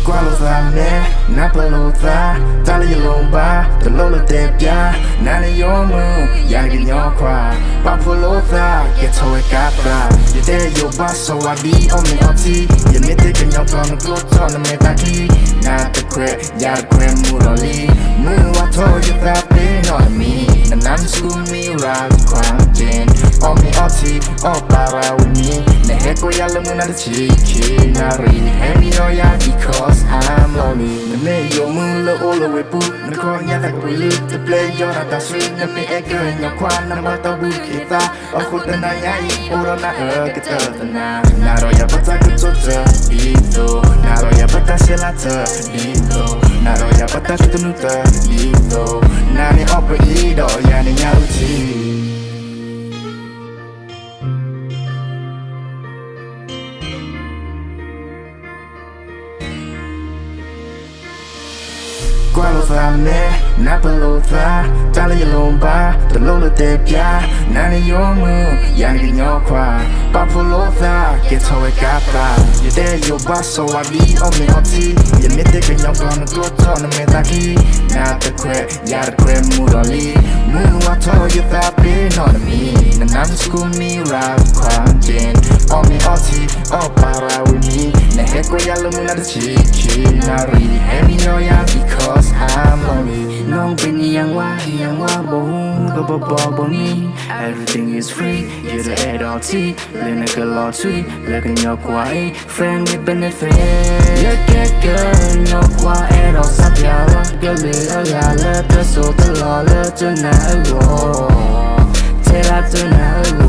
qua lo fa me, napa lo fa, tali lo ba, the lola de bia, nani yo mu, yang yo kwa, papo lo fa, get to a capra, you there yo ba so I be on me oti, you meet the can yo on the cloth on the metaki, not the crap, ya the crap murali, mu I told you that they not me, and I'm school me right crying, on me oti, oh para with me, the heck we all moon at the cheeky, not really heavy or ya because I'm lonely. The name your moon look all the way boo, the call ya that we live to play your other street, the big echo in your quan, and what the week is that, or put the night, or on the get the night. Naroya, but I could touch the Dito, Naroya, but I still at the Dito, Naroya, but I could do the Dito, Nani upper edo, Yanni Yauti. Qua lo fa me, napa lo fa, tali lo ba, the lola de bia, nani yo mu, yang yo kwa, papo lo fa, get to a capra, you there yo ba so I be on me oti, you meet the can yo on the cloth on the metaki, not the crap, ya the crap murali, mu I told you that be not me, and I'm school me right crying, on me oti, oh para with me, the heck we all moon at the cheeky, not really heavy no ya because I'm lonely. No bini yang wa bo me. Everything is free. You're the adulty. Learn a good lot too. Look in your quiet. Friendly benefit. Look at girl. No quiet. All sapia. Girl, let the soul to law. Let the night go. Tell her to now.